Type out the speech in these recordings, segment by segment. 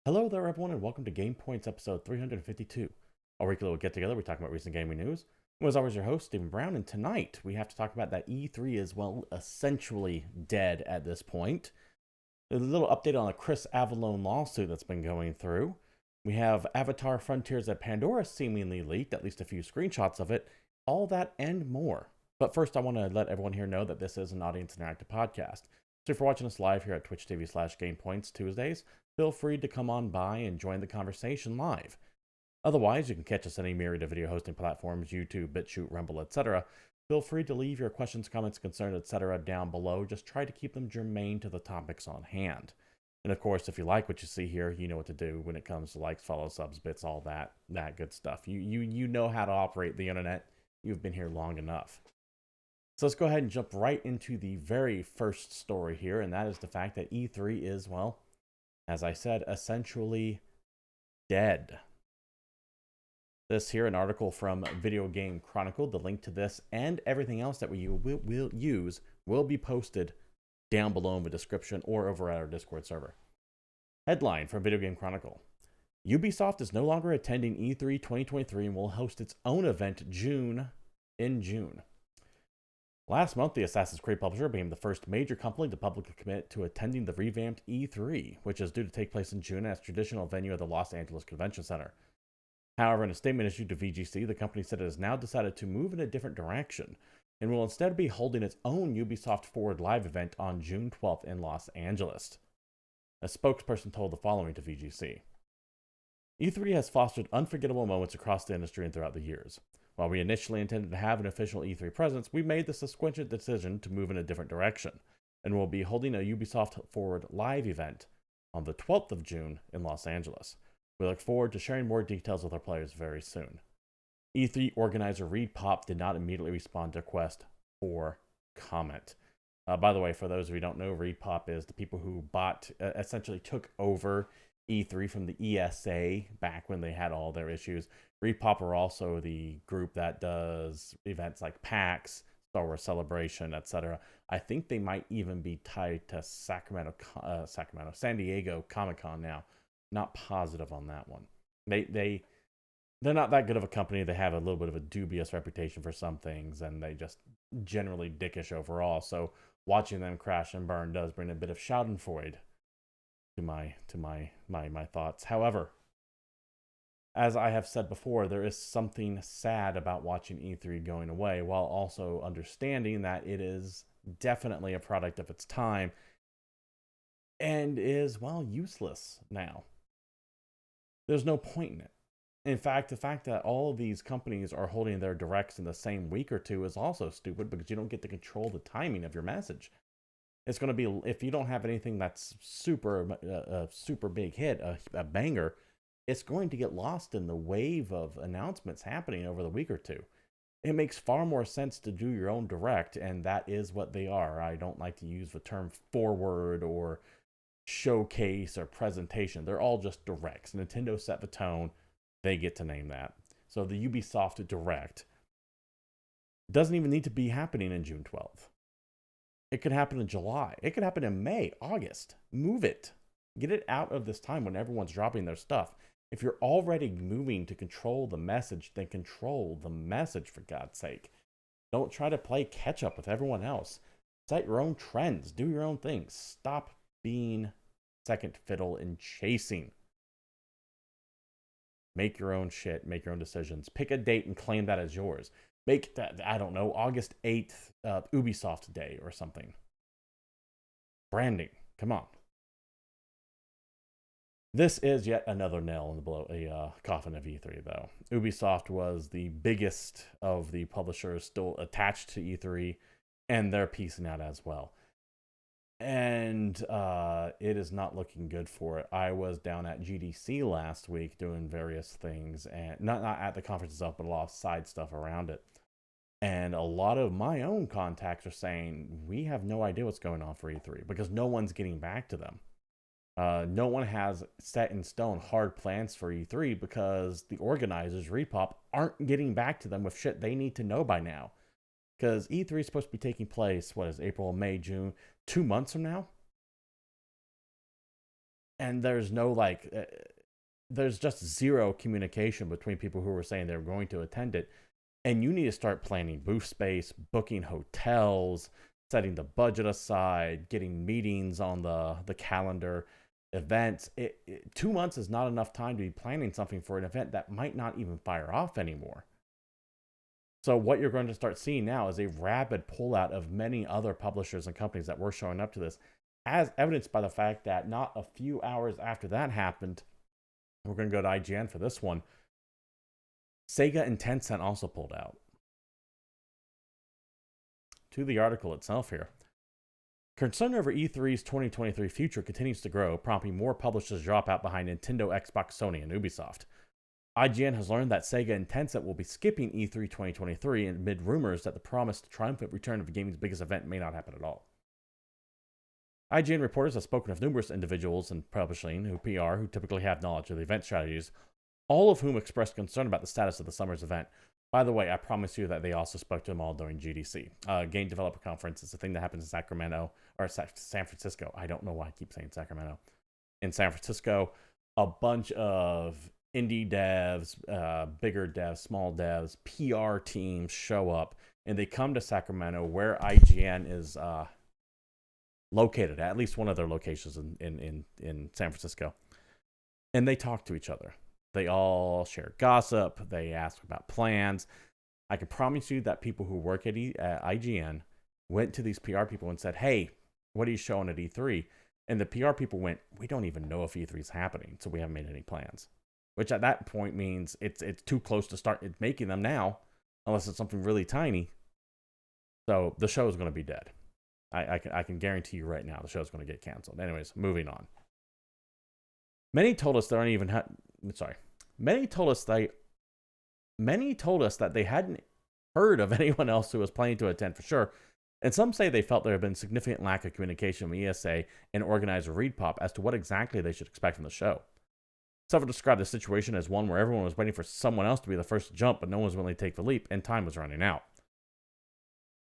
Hello there, everyone, and welcome to GamePoints episode 352. Our weekly little get together, we talk about recent gaming news. As always, your host, Stephen Brown, and tonight we have to talk about that E3 is, well, essentially dead at this point. There's a little update on the Chris Avellone lawsuit that's been going through. We have Avatar Frontiers at Pandora seemingly leaked, at least a few screenshots of it. All that and more. But first, I want to let everyone here know that this is an audience interactive podcast. So if you're watching us live here at Twitch TV/GamePoints Tuesdays, feel free to come on by and join the conversation live. Otherwise, you can catch us on any myriad of video hosting platforms, YouTube, BitChute, Rumble, etc. Feel free to leave your questions, comments, concerns, etc. down below. Just try to keep them germane to the topics on hand. And of course, if you like what you see here, you know what to do when it comes to likes, follows, subs, bits, all that good stuff. You know how to operate the internet. You've been here long enough. So let's go ahead and jump right into the very first story here, and that is the fact that E3 is, well, as I said, essentially dead. This here, an article from Video Game Chronicle. The link to this and everything else that we will use will be posted down below in the description or over at our Discord server. Headline from Video Game Chronicle. Ubisoft is no longer attending E3 2023 and will host its own event in June. Last month, the Assassin's Creed publisher became the first major company to publicly commit to attending the revamped E3, which is due to take place in June at its traditional venue at the Los Angeles Convention Center. However, in a statement issued to VGC, the company said it has now decided to move in a different direction and will instead be holding its own Ubisoft Forward Live event on June 12th in Los Angeles. A spokesperson told the following to VGC. E3 has fostered unforgettable moments across the industry and throughout the years. While we initially intended to have an official E3 presence, we made the subsequent decision to move in a different direction, and will be holding a Ubisoft Forward Live event on the 12th of June in Los Angeles. We look forward to sharing more details with our players very soon. E3 organizer Reed Pop did not immediately respond to request for comment. By the way, for those of you who don't know, Reed Pop is the people who essentially took over E3 from the ESA back when they had all their issues. Repop are also the group that does events like PAX, Star Wars Celebration, etc. I think they might even be tied to San Diego Comic-Con now. Not positive on that one. They're not that good of a company. They have a little bit of a dubious reputation for some things, and they just generally dickish overall. So watching them crash and burn does bring a bit of schadenfreude to my thoughts. However, as I have said before, there is something sad about watching E3 going away, while also understanding that it is definitely a product of its time and is, well, useless now. There's no point in it. In fact, the fact that all of these companies are holding their directs in the same week or two is also stupid because you don't get to control the timing of your message. It's going to be, if you don't have anything that's super big hit, a banger, it's going to get lost in the wave of announcements happening over the week or two. It makes far more sense to do your own direct, and that is what they are. I don't like to use the term forward or showcase or presentation. They're all just directs. Nintendo set the tone. They get to name that. So the Ubisoft Direct doesn't even need to be happening in June 12th. It could happen in July. It could happen in May, August. Move it. Get it out of this time when everyone's dropping their stuff. If you're already moving to control the message, then control the message, for God's sake. Don't try to play catch up with everyone else. Set your own trends. Do your own things. Stop being second fiddle and chasing. Make your own shit. Make your own decisions. Pick a date and claim that as yours. Make that, I don't know, August 8th, Ubisoft Day or something. Branding. Come on. This is yet another nail in the coffin of E3, though. Ubisoft was the biggest of the publishers still attached to E3, and they're piecing out as well. And it is not looking good for it. I was down at GDC last week doing various things, and not at the conference itself, but a lot of side stuff around it. And a lot of my own contacts are saying, we have no idea what's going on for E3 because no one's getting back to them. No one has set in stone hard plans for E3 because the organizers, Repop, aren't getting back to them with shit they need to know by now. Because E3 is supposed to be taking place, April, May, June, 2 months from now? and there's no like, there's just zero communication between people who were saying they were going to attend it. And you need to start planning booth space, booking hotels, setting the budget aside, getting meetings on the calendar, events. 2 months is not enough time to be planning something for an event that might not even fire off anymore. So what you're going to start seeing now is a rapid pullout of many other publishers and companies that were showing up to this, as evidenced by the fact that not a few hours after that happened, we're going to go to IGN for this one, Sega and Tencent also pulled out. To the article itself here. Concern over E3's 2023 future continues to grow, prompting more publishers to drop out behind Nintendo, Xbox, Sony, and Ubisoft. IGN has learned that Sega and Tencent will be skipping E3 2023 amid rumors that the promised triumphant return of the gaming's biggest event may not happen at all. IGN reporters have spoken with numerous individuals in publishing who PR who typically have knowledge of the event strategies, all of whom expressed concern about the status of the summer's event. By the way, I promise you that they also spoke to them all during GDC. Game Developer Conference is a thing that happens in Sacramento, or San Francisco. I don't know why I keep saying Sacramento. In San Francisco, a bunch of indie devs, bigger devs, small devs, PR teams show up, and they come to Sacramento where IGN is located, at least one of their locations in San Francisco. And they talk to each other. They all share gossip. They ask about plans. I can promise you that people who work at IGN went to these PR people and said, hey, what are you showing at E3? And the PR people went, we don't even know if E3 is happening, so we haven't made any plans. Which at that point means it's too close to start making them now, unless it's something really tiny. So the show is going to be dead. I can guarantee you right now the show is going to get canceled. Anyways, moving on. Many told us Many told us that they hadn't heard of anyone else who was planning to attend for sure, and some say they felt there had been significant lack of communication with ESA and organizer ReedPop as to what exactly they should expect from the show. Several described the situation as one where everyone was waiting for someone else to be the first to jump, but no one was willing to take the leap, and time was running out.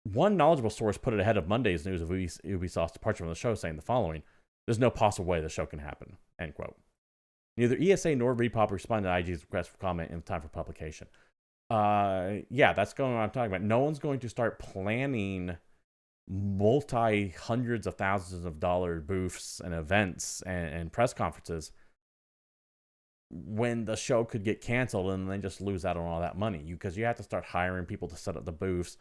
One knowledgeable source put it ahead of Monday's news of Ubisoft's departure from the show, saying the following: "There's no possible way the show can happen." End quote. Neither ESA nor ReedPop responded to IG's request for comment in time for publication. Yeah, that's going on. I'm talking about. No one's going to start planning multi-hundreds of thousands of dollar booths and events and press conferences when the show could get canceled and then just lose out on all that money. Because you have to start hiring people to set up the booths,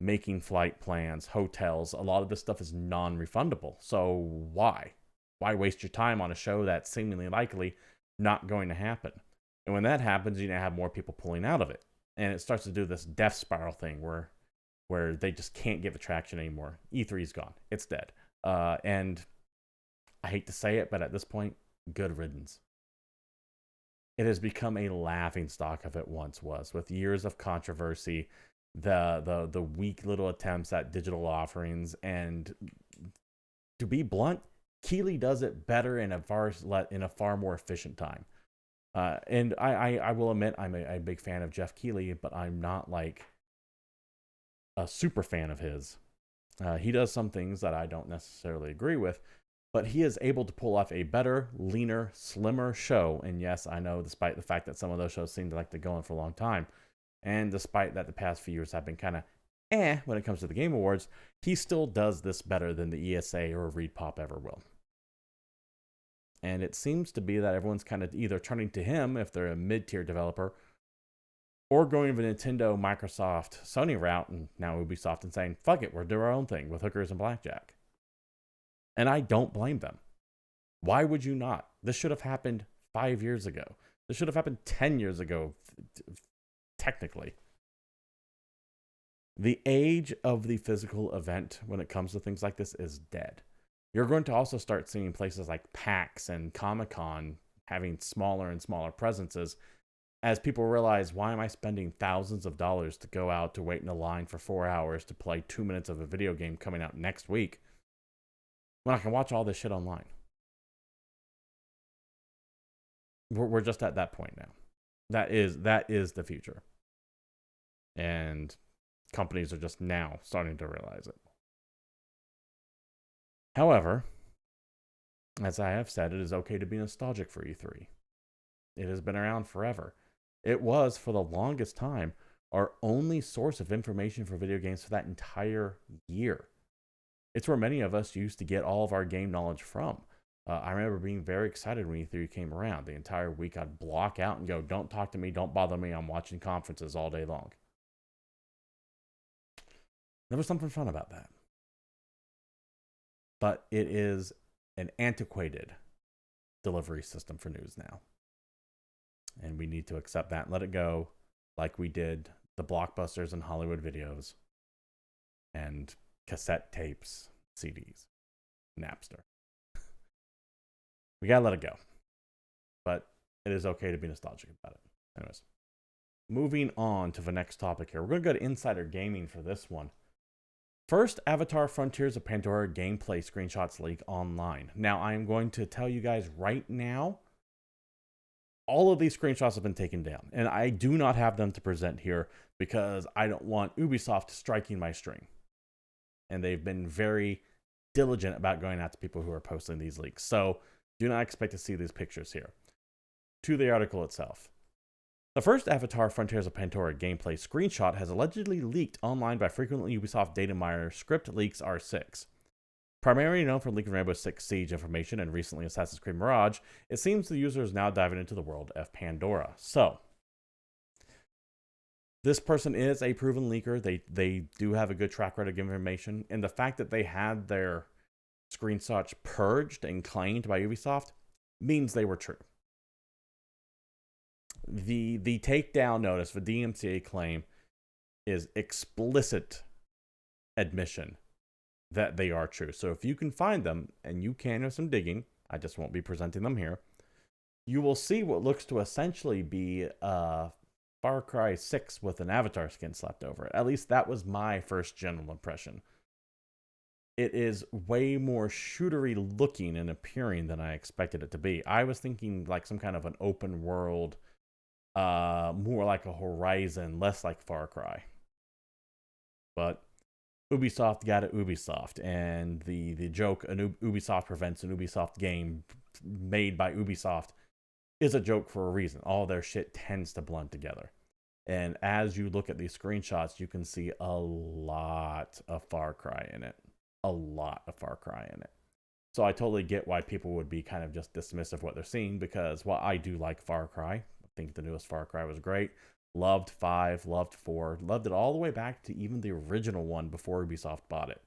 making flight plans, hotels. A lot of this stuff is non-refundable. So why? Why waste your time on a show that's seemingly likely not going to happen? And when that happens, you have more people pulling out of it. And it starts to do this death spiral thing where they just can't give it traction anymore. E3 is gone. It's dead. And I hate to say it, but at this point, good riddance. It has become a laughingstock of it once was, with years of controversy, the weak little attempts at digital offerings, and to be blunt, Keighley does it better in a far more efficient time. And I will admit I'm a big fan of Jeff Keighley, but I'm not like a super fan of his. He does some things that I don't necessarily agree with, but he is able to pull off a better, leaner, slimmer show. And yes, I know, despite the fact that some of those shows seem to like to go on for a long time, and despite that the past few years have been kind of when it comes to the Game Awards, he still does this better than the ESA or ReedPop ever will. And it seems to be that everyone's kind of either turning to him if they're a mid-tier developer, or going the Nintendo, Microsoft, Sony route, and now Ubisoft, and saying, fuck it, we'll do our own thing with hookers and blackjack. And I don't blame them. Why would you not? This should have happened 5 years ago. This should have happened 10 years ago, technically. The age of the physical event when it comes to things like this is dead. You're going to also start seeing places like PAX and Comic-Con having smaller and smaller presences as people realize, why am I spending thousands of dollars to go out to wait in a line for 4 hours to play 2 minutes of a video game coming out next week when I can watch all this shit online? We're just at that point now. That is the future. And companies are just now starting to realize it. However, As I have said, it is okay to be nostalgic for E3. It has been around forever. It was, for the longest time, our only source of information for video games for that entire year. It's where many of us used to get all of our game knowledge from. I remember being very excited when E3 came around. The entire week I'd block out and go, don't talk to me, don't bother me, I'm watching conferences all day long. There was something fun about that. But it is an antiquated delivery system for news now. And we need to accept that and let it go, like we did the blockbusters and Hollywood videos and cassette tapes, CDs, Napster. We gotta let it go. But it is okay to be nostalgic about it. Anyways, moving on to the next topic here. We're going to go to Insider Gaming for this one. First, Avatar Frontiers of Pandora gameplay screenshots leak online. Now, I am going to tell you guys right now, all of these screenshots have been taken down. And I do not have them to present here because I don't want Ubisoft striking my string. And they've been very diligent about going out to people who are posting these leaks. So, do not expect to see these pictures here. To the article itself. The first Avatar Frontiers of Pandora gameplay screenshot has allegedly leaked online by frequent Ubisoft data miner Script Leaks R6. Primarily known for leaking Rainbow Six Siege information and recently Assassin's Creed Mirage, it seems the user is now diving into the world of Pandora. So, this person is a proven leaker. They do have a good track record of information, and the fact that they had their screenshots purged and claimed by Ubisoft means they were true. The takedown notice, the DMCA claim, is explicit admission that they are true. So if you can find them, and you can with some digging, I just won't be presenting them here, you will see what looks to essentially be Far Cry 6 with an Avatar skin slapped over it. At least that was my first general impression. It is way more shootery looking and appearing than I expected it to be. I was thinking like some kind of an open world, more like a Horizon, less like Far Cry. But Ubisoft got it Ubisoft, and the joke, Ubisoft prevents an Ubisoft game made by Ubisoft, is a joke for a reason. All their shit tends to blend together. And as you look at these screenshots, you can see a lot of Far Cry in it. A lot of Far Cry in it. So I totally get why people would be kind of just dismissive of what they're seeing, because while I do like Far Cry, I think the newest Far Cry was great. Loved 5, loved 4, loved it all the way back to even the original one before Ubisoft bought it.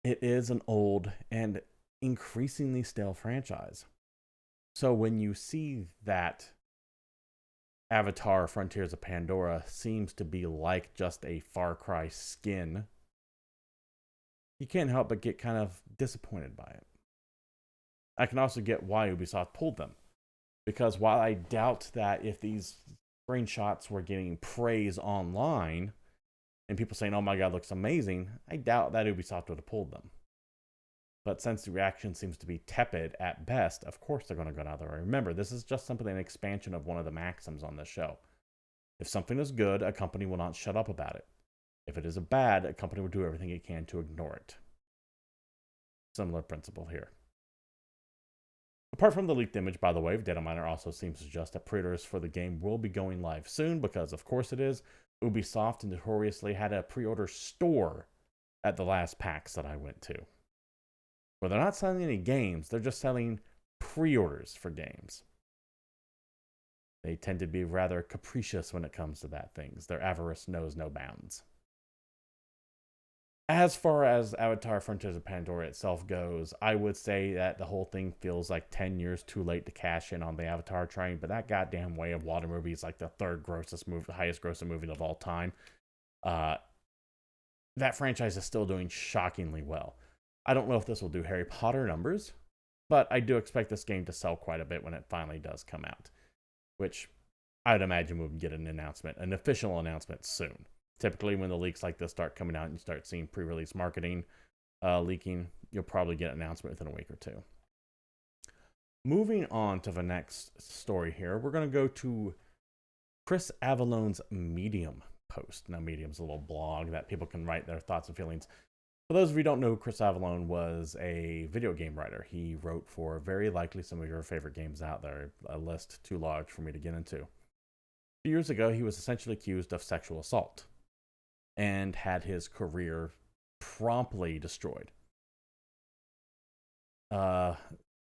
It is an old and increasingly stale franchise. So when you see that Avatar Frontiers of Pandora seems to be like just a Far Cry skin, you can't help but get kind of disappointed by it. I can also get why Ubisoft pulled them. Because while I doubt that if these screenshots were getting praise online and people saying, oh my god, looks amazing, I doubt that Ubisoft would have pulled them. But since the reaction seems to be tepid at best, of course they're going to go down there. Remember, this is just simply an expansion of one of the maxims on this show. If something is good, a company will not shut up about it. If it is bad, a company will do everything it can to ignore it. Similar principle here. Apart from the leaked image, by the way, data miner also seems to suggest that pre-orders for the game will be going live soon, because of course it is. Ubisoft notoriously had a pre-order store at the last PAX that I went to. Well, they're not selling any games, they're just selling pre-orders for games. They tend to be rather capricious when it comes to that things. Their avarice knows no bounds. As far as Avatar Frontiers of Pandora itself goes, I would say that the whole thing feels like 10 years too late to cash in on the Avatar train, but that goddamn Way of Water movie is like the third grossest movie, the highest grossing movie of all time. That franchise is still doing shockingly well. I don't know if this will do Harry Potter numbers, but I do expect this game to sell quite a bit when it finally does come out, which I'd imagine we'll get an official announcement soon. Typically, when the leaks like this start coming out and you start seeing pre-release marketing leaking, you'll probably get an announcement within a week or two. Moving on to the next story here, we're going to go to Chris Avallone's Medium post. Now, Medium's a little blog that people can write their thoughts and feelings. For those of you who don't know, Chris Avellone was a video game writer. He wrote for very likely some of your favorite games out there, a list too large for me to get into. A few years ago, he was essentially accused of sexual assault and had his career promptly destroyed.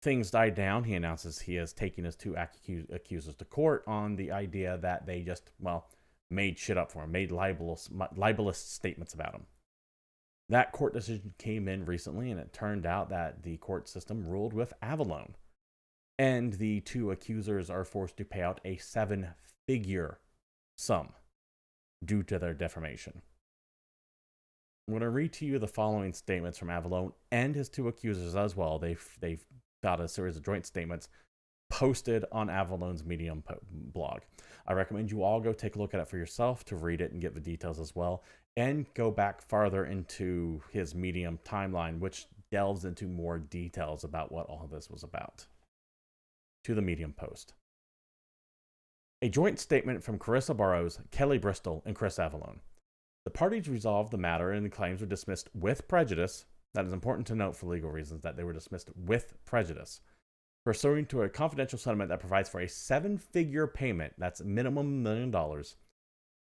Things died down. He announces he is taking his two accusers to court on the idea that they just, made shit up for him, made libelous statements about him. That court decision came in recently, and it turned out that the court system ruled with Avellone. And the two accusers are forced to pay out a 7-figure sum due to their defamation. I'm going to read to you the following statements from Avellone and his two accusers as well. They've got a series of joint statements posted on Avallone's Medium blog. I recommend you all go take a look at it for yourself to read it and get the details as well, and go back farther into his Medium timeline, which delves into more details about what all of this was about. To the Medium post. A joint statement from KARISSA BARROWS, Kelly BRISTOL, and Chris Avellone. The parties resolved the matter and the claims were dismissed with prejudice. That is important to note for legal reasons, that they were dismissed with prejudice, pursuant to a confidential settlement that provides for a 7-figure payment, that's minimum $1 million,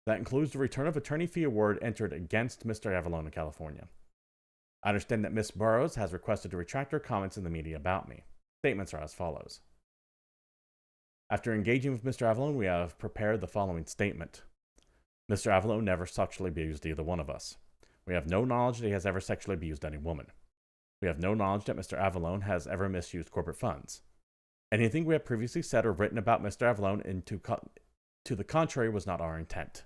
that includes the return of attorney fee award entered against Mr. Avellone in California. I understand that Ms. Barrows has requested to retract her comments in the media about me. Statements are as follows. After engaging with Mr. Avellone, we have prepared the following statement. Mr. Avellone never sexually abused either one of us. We have no knowledge that he has ever sexually abused any woman. We have no knowledge that Mr. Avellone has ever misused corporate funds. Anything we have previously said or written about Mr. Avellone to the contrary was not our intent.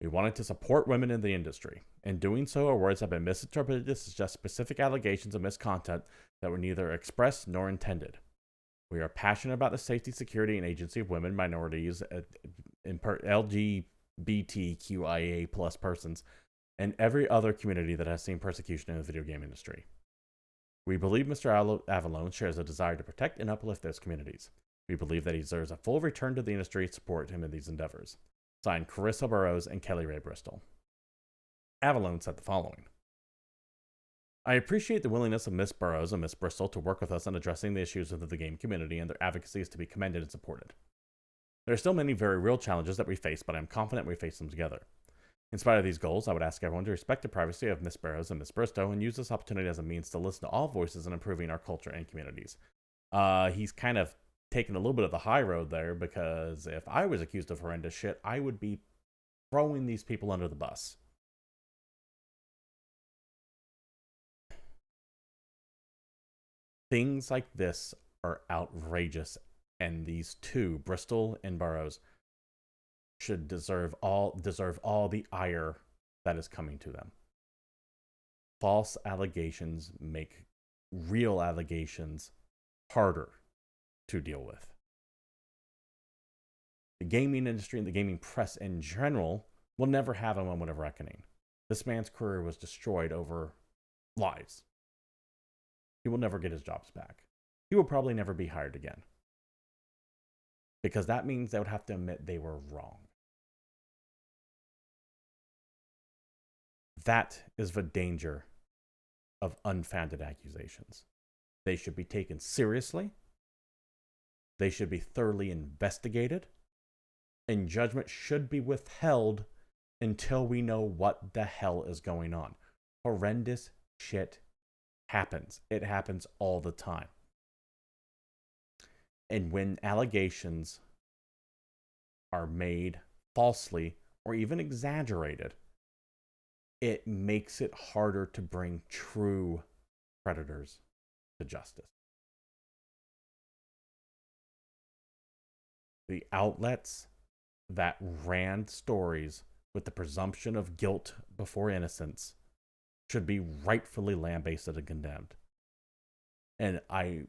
We wanted to support women in the industry. In doing so, our words have been misinterpreted to suggest specific allegations of misconduct that were neither expressed nor intended. We are passionate about the safety, security, and agency of women, minorities, LGBTQIA plus persons, and every other community that has seen persecution in the video game industry. We believe Mr. Avellone shares a desire to protect and uplift those communities. We believe that he deserves a full return to the industry to support him in these endeavors. Signed, KARISSA BARROWS and Kelly Ray Bristol. Avellone said the following. I appreciate the willingness of Ms. Barrows and Ms. Bristol to work with us on addressing the issues of the game community, and their advocacy is to be commended and supported. There are still many very real challenges that we face, but I'm confident we face them together. In spite of these goals, I would ask everyone to respect the privacy of Ms. Barrows and Ms. Bristow and use this opportunity as a means to listen to all voices in improving our culture and communities. He's kind of taken a little bit of the high road there, because if I was accused of horrendous shit, I would be throwing these people under the bus. Things like this are outrageous, and these two, Bristol and Barrows, should deserve all the ire that is coming to them. False allegations make real allegations harder to deal with. The gaming industry and the gaming press in general will never have a moment of reckoning. This man's career was destroyed over lies. He will never get his jobs back. He will probably never be hired again, because that means they would have to admit they were wrong. That is the danger of unfounded accusations. They should be taken seriously. They should be thoroughly investigated, and judgment should be withheld until we know what the hell is going on. Horrendous shit happens. It happens all the time. And when allegations are made falsely or even exaggerated, it makes it harder to bring true predators to justice. The outlets that ran stories with the presumption of guilt before innocence should be rightfully lambasted and condemned. And I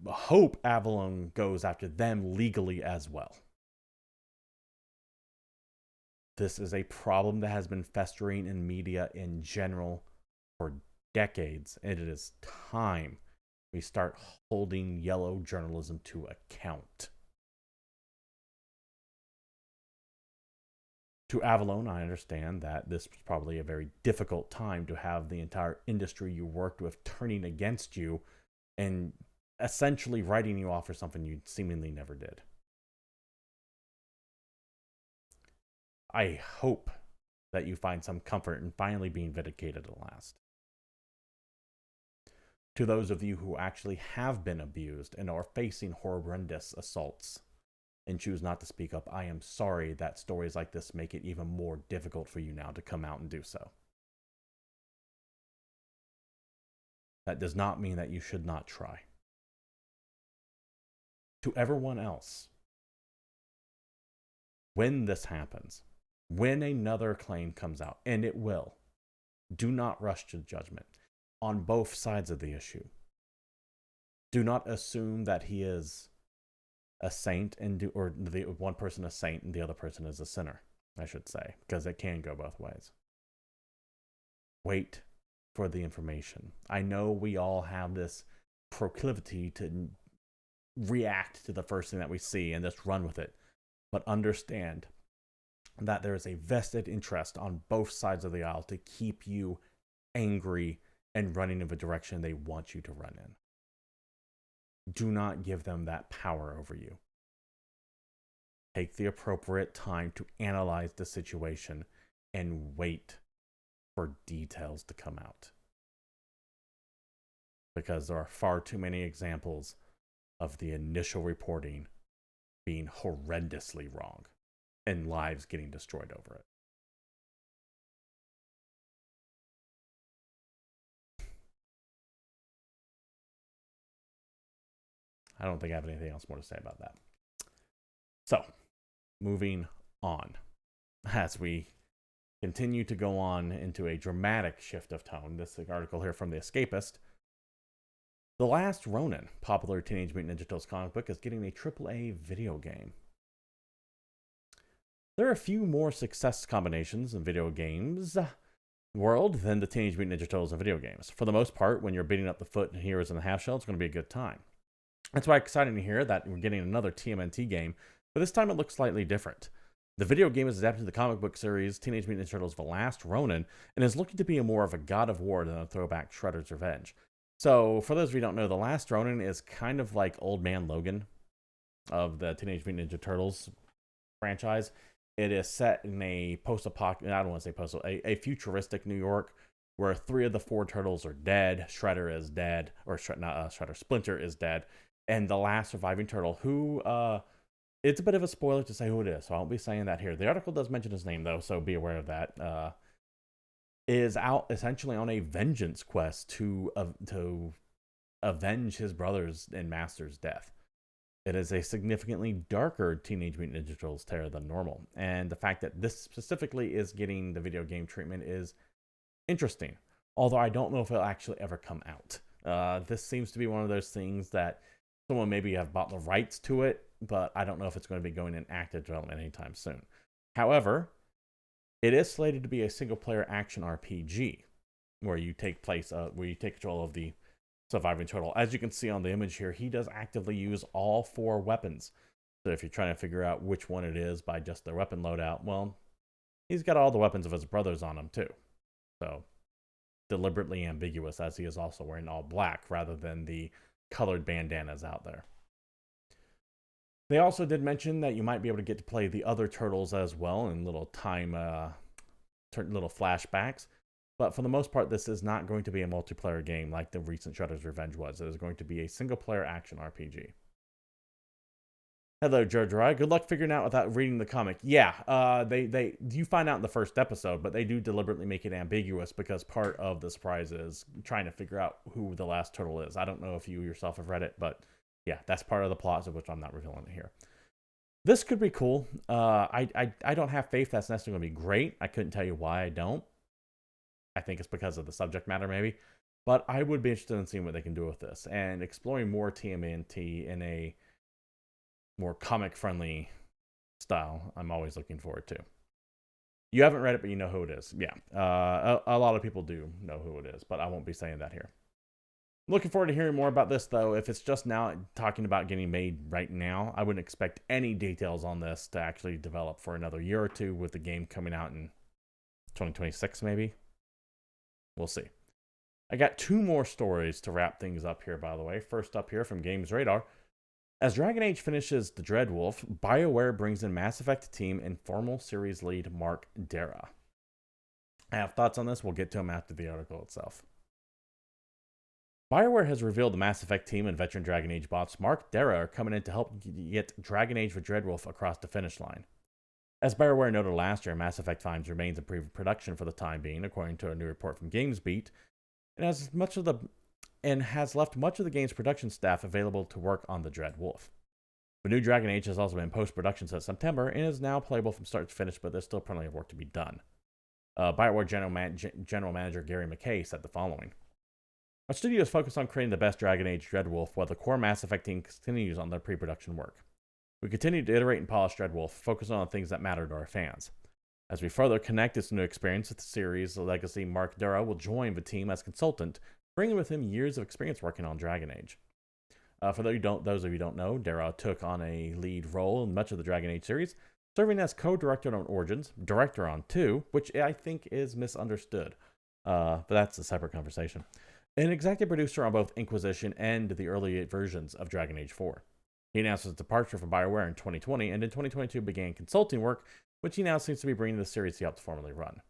hope Avellone goes after them legally as well. This is a problem that has been festering in media in general for decades, and it is time we start holding yellow journalism to account. To Avellone, I understand that this was probably a very difficult time to have the entire industry you worked with turning against you and essentially writing you off for something you seemingly never did. I hope that you find some comfort in finally being vindicated at last. To those of you who actually have been abused and are facing horrendous assaults and choose not to speak up, I am sorry that stories like this make it even more difficult for you now to come out and do so. That does not mean that you should not try. To everyone else, when this happens, when another claim comes out, and it will, do not rush to judgment on both sides of the issue. Do not assume that he is a saint or the one person a saint and the other person is a sinner, I should say, because it can go both ways. Wait for the information. I know we all have this proclivity to react to the first thing that we see and just run with it, but understand that there is a vested interest on both sides of the aisle to keep you angry and running in the direction they want you to run in. Do not give them that power over you. Take the appropriate time to analyze the situation and wait for details to come out. Because there are far too many examples of the initial reporting being horrendously wrong and lives getting destroyed over it. I don't think I have anything else more to say about that. So, moving on. As we continue to go on into a dramatic shift of tone, this article here from The Escapist. The Last Ronin, popular Teenage Mutant Ninja Turtles comic book, is getting a AAA video game. There are a few more success combinations in video games world than the Teenage Mutant Ninja Turtles in video games. For the most part, when you're beating up the foot and heroes in the half shell, it's going to be a good time. That's why it's exciting to hear that we're getting another TMNT game, but this time it looks slightly different. The video game is adapted to the comic book series Teenage Mutant Ninja Turtles The Last Ronin, and is looking to be more of a God of War than a throwback Shredder's Revenge. So, for those of you who don't know, The Last Ronin is kind of like Old Man Logan of the Teenage Mutant Ninja Turtles franchise. It is set in a post-apocalyptic, I don't want to say post, a futuristic New York, where 3 of the 4 turtles are dead. Shredder is dead, or Shredder, Splinter is dead, and the last surviving turtle, who, it's a bit of a spoiler to say who it is, so I won't be saying that here. The article does mention his name, though, so be aware of that. Is out essentially on a vengeance quest to avenge his brother's and master's death. It is a significantly darker Teenage Mutant Ninja Turtles tale than normal, and the fact that this specifically is getting the video game treatment is interesting, although I don't know if it'll actually ever come out. This seems to be one of those things that someone maybe have bought the rights to it, but I don't know if it's going to be going in active development anytime soon. However, it is slated to be a single-player action RPG, where you take control of the surviving turtle. As you can see on the image here, he does actively use all 4 weapons. So if you're trying to figure out which one it is by just their weapon loadout, well, he's got all the weapons of his brothers on him too. So deliberately ambiguous, as he is also wearing all black rather than the colored bandanas out there. They also did mention that you might be able to get to play the other turtles as well in little little flashbacks. But for the most part, this is not going to be a multiplayer game like the recent Shredder's Revenge was. It is going to be a single-player action RPG. Hello, Joe. Good luck figuring out without reading the comic. Yeah, you find out in the first episode, but they do deliberately make it ambiguous because part of the surprise is trying to figure out who the last turtle is. I don't know if you yourself have read it, but yeah, that's part of the plot, of which I'm not revealing it here. This could be cool. I don't have faith that's necessarily going to be great. I couldn't tell you why I don't. I think it's because of the subject matter, maybe. But I would be interested in seeing what they can do with this and exploring more TMNT in a more comic-friendly style. I'm always looking forward to. You haven't read it, but you know who it is. Yeah, a lot of people do know who it is, but I won't be saying that here. Looking forward to hearing more about this, though. If it's just now talking about getting made right now, I wouldn't expect any details on this to actually develop for another year or two, with the game coming out in 2026, maybe. We'll see. I got two more stories to wrap things up here, by the way. First up here from Games Radar. As Dragon Age finishes the Dreadwolf, BioWare brings in Mass Effect team and formal series lead Mark Darrah. I have thoughts on this. We'll get to them after the article itself. BioWare has revealed the Mass Effect team and veteran Dragon Age boss Mark Darrah are coming in to help get Dragon Age for Dreadwolf across the finish line. As BioWare noted last year, Mass Effect 5 remains in pre-production for the time being, according to a new report from GamesBeat, and has left much of the game's production staff available to work on the Dreadwolf. The new Dragon Age has also been in post-production since September and is now playable from start to finish, but there's still plenty of work to be done. BioWare General Manager Gary McKay said the following. Our studio is focused on creating the best Dragon Age Dreadwolf, while the core Mass Effect team continues on their pre-production work. We continue to iterate and polish Dreadwolf, focusing on things that matter to our fans. As we further connect this new experience with the series' legacy, Mark Darrah will join the team as consultant, bringing with him years of experience working on Dragon Age. For those of you who don't know, Darrah took on a lead role in much of the Dragon Age series, serving as co-director on Origins, director on 2, which I think is misunderstood, but that's a separate conversation, and executive producer on both Inquisition and the early versions of Dragon Age 4. He announced his departure from BioWare in 2020, and in 2022 began consulting work, which he now seems to be bringing to the series he helped formally run.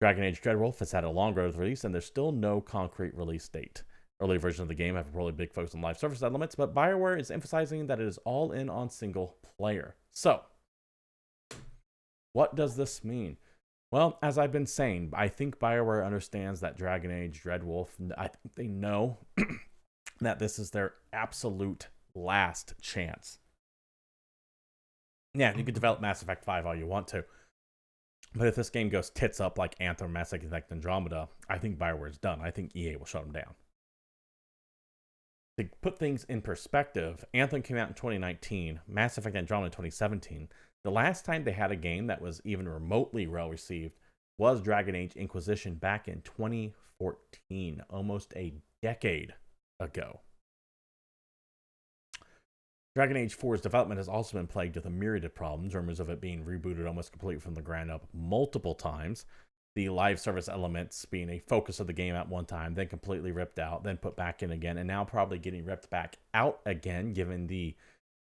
Dragon Age Dreadwolf has had a long road release, and there's still no concrete release date. Early versions of the game have a really big focus on live service elements, but BioWare is emphasizing that it is all in on single player. So, what does this mean? Well, as I've been saying, I think BioWare understands that Dragon Age Dreadwolf, I think they know that this is their absolute last chance. Yeah, you can develop Mass Effect 5 all you want to, but if this game goes tits up like Anthem, Mass Effect Andromeda, I think BioWare's done. I think EA will shut them down. To put things in perspective, Anthem came out in 2019, Mass Effect Andromeda in 2017. The last time they had a game that was even remotely well received was Dragon Age Inquisition back in 2014, almost a decade ago. Dragon Age 4's development has also been plagued with a myriad of problems, rumors of it being rebooted almost completely from the ground up multiple times, the live service elements being a focus of the game at one time, then completely ripped out, then put back in again, and now probably getting ripped back out again, given the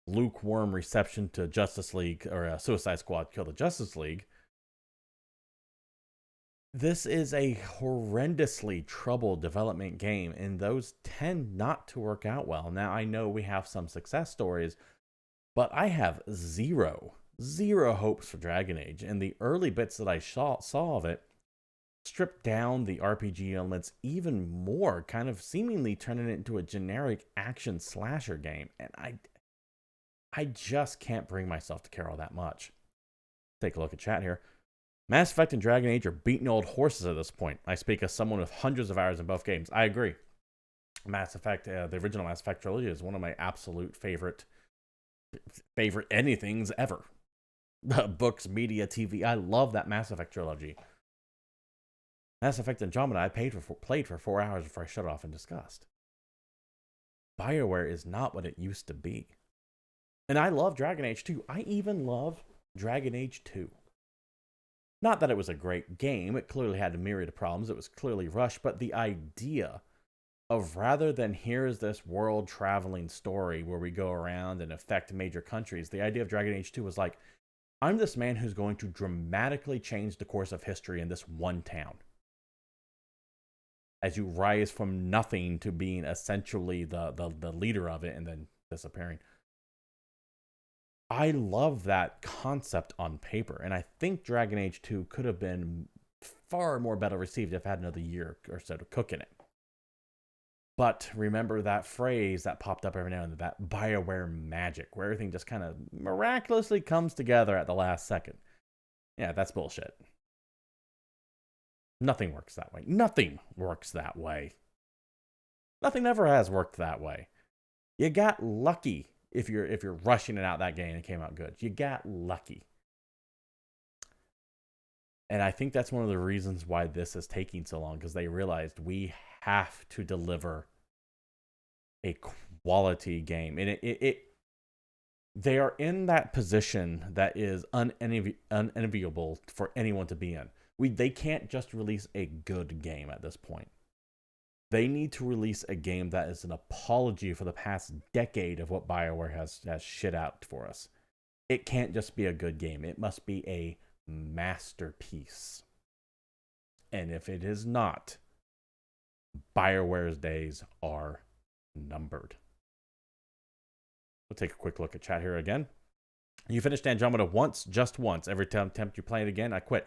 lukewarm reception to Justice League, or Suicide Squad Kill the Justice League. This is a horrendously troubled development game, and those tend not to work out well. Now, I know we have some success stories, but I have zero hopes for Dragon Age, and the early bits that I saw of it stripped down the RPG elements even more, kind of seemingly turning it into a generic action slasher game, and I just can't bring myself to care all that much. Take a look at chat here. Mass Effect and Dragon Age are beating old horses at this point. I speak as someone with hundreds of hours in both games. I agree. Mass Effect, the original Mass Effect trilogy, is one of my absolute favorite anythings ever. Books, media, TV. I love that Mass Effect trilogy. Mass Effect Andromeda, I played for 4 hours before I shut it off in disgust. BioWare is not what it used to be. And I love Dragon Age 2. I even love Dragon Age 2. Not that it was a great game. It clearly had a myriad of problems. It was clearly rushed. But the idea of, rather than here's this world-traveling story where we go around and affect major countries, the idea of Dragon Age 2 was like, I'm this man who's going to dramatically change the course of history in this one town. As you rise from nothing to being essentially the leader of it and then disappearing. I love that concept on paper, and I think Dragon Age 2 could have been far more better received if it had another year or so to cook in it. But remember that phrase that popped up every now and then, that BioWare magic, where everything just kind of miraculously comes together at the last second. Yeah, that's bullshit. Nothing works that way. Nothing works that way. Nothing ever has worked that way. You got lucky if you're rushing it out that game and it came out good. You got lucky. And I think that's one of the reasons why this is taking so long, because they realized we have to deliver a quality game. And they are in that position that is unenviable for anyone to be in. They can't just release a good game at this point. They need to release a game that is an apology for the past decade of what BioWare has shit out for us. It can't just be a good game. It must be a masterpiece. And if it is not, BioWare's days are numbered. We'll take a quick look at chat here again. You finished Andromeda once, just once. Every time you play it again, I quit.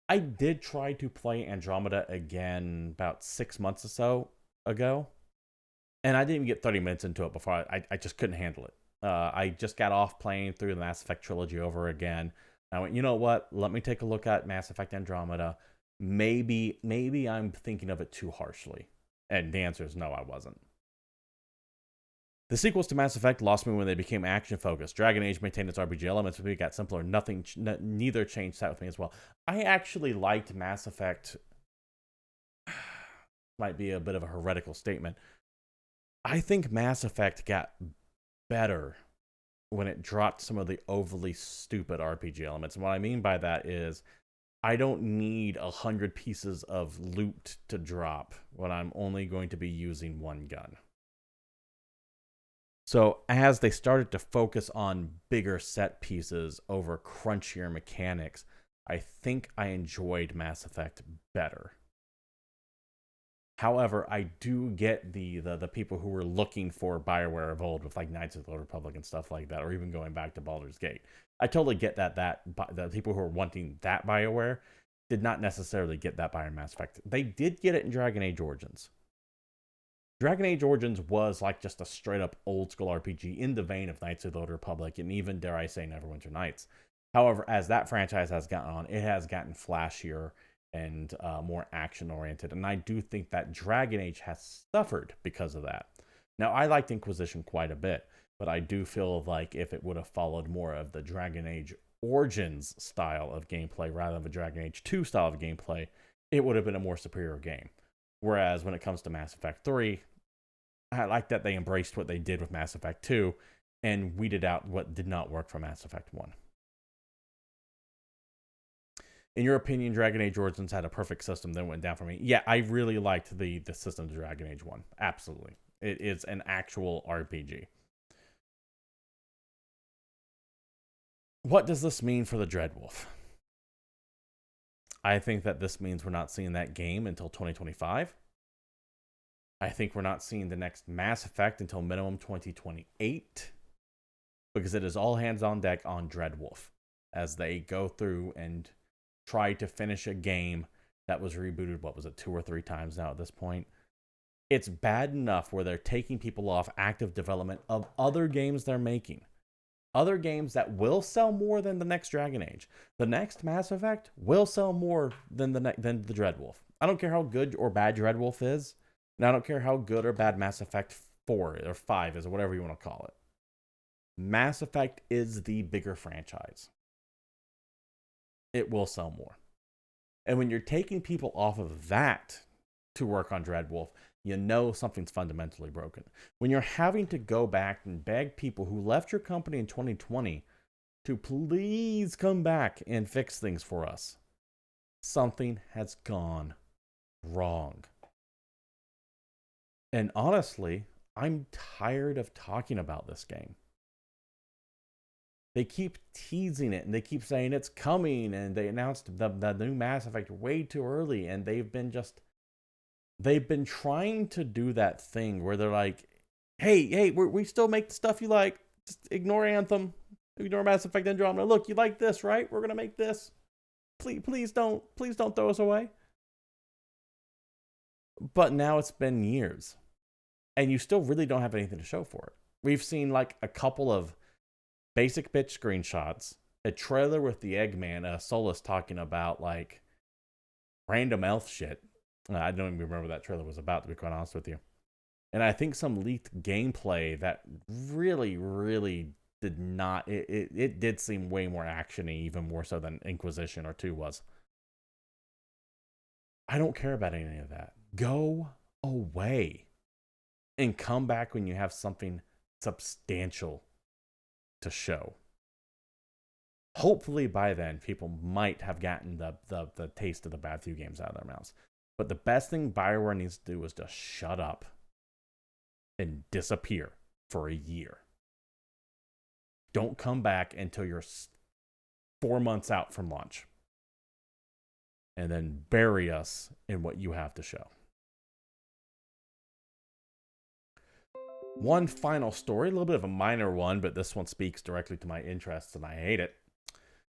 I did try to play Andromeda again about 6 months or so ago, and I didn't even get 30 minutes into it before I just couldn't handle it. I just got off playing through the Mass Effect trilogy over again. I went, you know what? Let me take a look at Mass Effect Andromeda. Maybe I'm thinking of it too harshly. And the answer is no, I wasn't. The sequels to Mass Effect lost me when they became action-focused. Dragon Age maintained its RPG elements, but it got simpler. Neither changed that with me as well. I actually liked Mass Effect. Might be a bit of a heretical statement. I think Mass Effect got better when it dropped some of the overly stupid RPG elements. And what I mean by that is I don't need 100 pieces of loot to drop when I'm only going to be using one gun. So as they started to focus on bigger set pieces over crunchier mechanics, I think I enjoyed Mass Effect better. However, I do get the people who were looking for BioWare of old with like Knights of the Old Republic and stuff like that, or even going back to Baldur's Gate. I totally get that the people who are wanting that BioWare did not necessarily get that BioWare Mass Effect. They did get it in Dragon Age Origins. Dragon Age Origins was like just a straight up old school RPG in the vein of Knights of the Old Republic and even, dare I say, Neverwinter Nights. However, as that franchise has gotten on, it has gotten flashier and more action oriented. And I do think that Dragon Age has suffered because of that. Now, I liked Inquisition quite a bit, but I do feel like if it would have followed more of the Dragon Age Origins style of gameplay rather than the Dragon Age 2 style of gameplay, it would have been a more superior game. Whereas when it comes to Mass Effect 3, I like that they embraced what they did with Mass Effect 2 and weeded out what did not work for Mass Effect 1. In your opinion, Dragon Age Origins had a perfect system, then went down for me. Yeah, I really liked the system of Dragon Age 1. Absolutely. It is an actual RPG. What does this mean for the Dreadwolf? I think that this means we're not seeing that game until 2025. I think we're not seeing the next Mass Effect until minimum 2028. Because it is all hands on deck on Dreadwolf as they go through and try to finish a game that was rebooted, what was it, 2 or 3 times now at this point. It's bad enough where they're taking people off active development of other games they're making. Other games that will sell more than the next Dragon Age. The next Mass Effect will sell more than the Dreadwolf. I don't care how good or bad Dreadwolf is, and I don't care how good or bad Mass Effect 4 or 5 is, or whatever you want to call it. Mass Effect is the bigger franchise. It will sell more. And when you're taking people off of that to work on Dreadwolf, you know something's fundamentally broken. When you're having to go back and beg people who left your company in 2020 to please come back and fix things for us, something has gone wrong. And honestly, I'm tired of talking about this game. They keep teasing it and they keep saying it's coming, and they announced the new Mass Effect way too early, and they've been trying to do that thing where they're like, hey, we still make the stuff you like. Just ignore Anthem, ignore Mass Effect Andromeda. Look, you like this, right? We're gonna make this. Please don't throw us away. But now it's been years, and you still really don't have anything to show for it. We've seen like a couple of basic bitch screenshots, a trailer with the Eggman, Solus talking about like random elf shit. I don't even remember what that trailer was about, to be quite honest with you. And I think some leaked gameplay that really, really did not. It did seem way more actiony, even more so than Inquisition or 2 was. I don't care about any of that. Go away. and come back when you have something substantial to show. Hopefully by then, people might have gotten the taste of the bad few games out of their mouths. But the best thing BioWare needs to do is just shut up and disappear for a year. Don't come back until you're 4 months out from launch. And then bury us in what you have to show. One final story, a little bit of a minor one, but this one speaks directly to my interests and I hate it.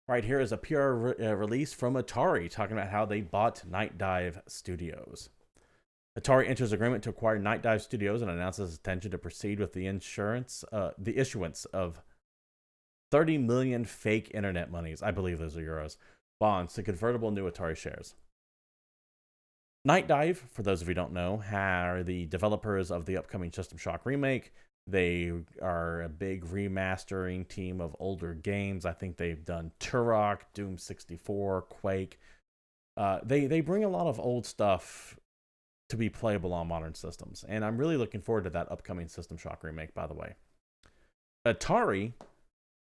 Right here is a PR release from Atari talking about how they bought Night Dive Studios. Atari enters agreement to acquire Night Dive Studios and announces its intention to proceed with the issuance of 30 million fake internet monies, I believe those are euros, bonds to convertible new Atari shares. Night Dive, for those of you who don't know, are the developers of the upcoming System Shock remake. They are a big remastering team of older games. I think they've done Turok, Doom 64, Quake. They bring a lot of old stuff to be playable on modern systems. And I'm really looking forward to that upcoming System Shock remake, by the way. Atari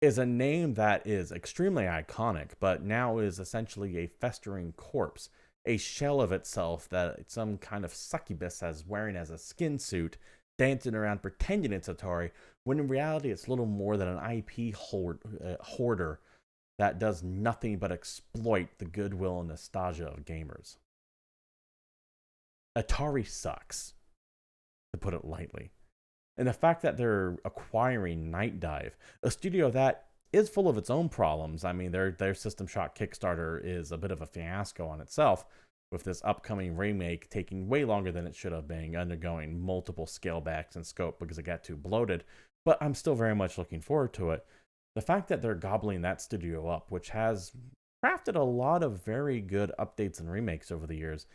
is a name that is extremely iconic, but now is essentially a festering corpse, a shell of itself that some kind of succubus is wearing as a skin suit, dancing around pretending it's Atari, when in reality it's little more than an IP hoarder that does nothing but exploit the goodwill and nostalgia of gamers. Atari sucks, to put it lightly. And the fact that they're acquiring Night Dive, a studio that is full of its own problems. I mean, their System Shock Kickstarter is a bit of a fiasco on itself, with this upcoming remake taking way longer than it should have been, undergoing multiple scalebacks in scope because it got too bloated. But I'm still very much looking forward to it. The fact that they're gobbling that studio up, which has crafted a lot of very good updates and remakes over the years,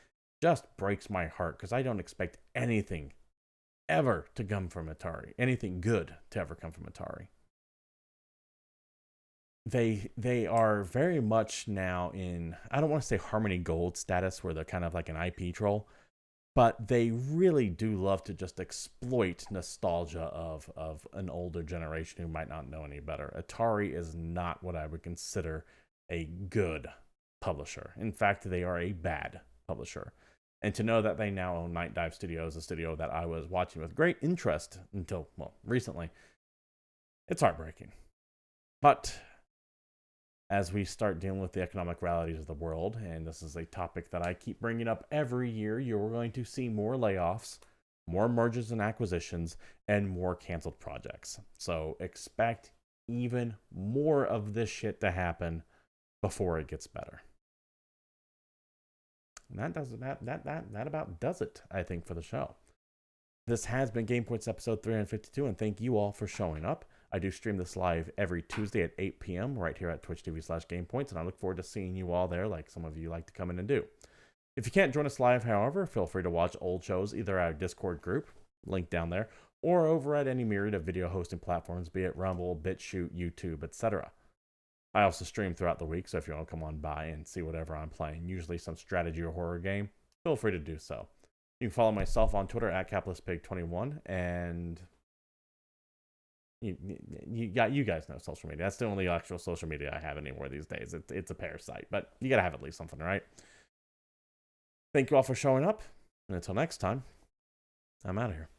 just breaks my heart because I don't expect anything ever to come from Atari, anything good to ever come from Atari. They are very much now in, I don't want to say Harmony Gold status where they're kind of like an IP troll, but they really do love to just exploit nostalgia of an older generation who might not know any better. Atari is not what I would consider a good publisher. In fact, they are a bad publisher. And to know that they now own Night Dive Studios, a studio that I was watching with great interest until, well, recently, it's heartbreaking. But as we start dealing with the economic realities of the world, and this is a topic that I keep bringing up every year, you're going to see more layoffs, more mergers and acquisitions, and more canceled projects. So expect even more of this shit to happen before it gets better. And that about does it, I think, for the show. This has been GamePoints episode 352, and thank you all for showing up. I do stream this live every Tuesday at 8 p.m. right here at twitch.tv/GamePoints, and I look forward to seeing you all there like some of you like to come in and do. If you can't join us live, however, feel free to watch old shows either at our Discord group, link down there, or over at any myriad of video hosting platforms, be it Rumble, BitChute, YouTube, etc. I also stream throughout the week, so if you want to come on by and see whatever I'm playing, usually some strategy or horror game, feel free to do so. You can follow myself on Twitter at CapitalistPig21, and you guys know social media. That's the only actual social media I have anymore these days. It's a parasite, but you gotta have at least something, right? Thank you all for showing up, and until next time, I'm out of here.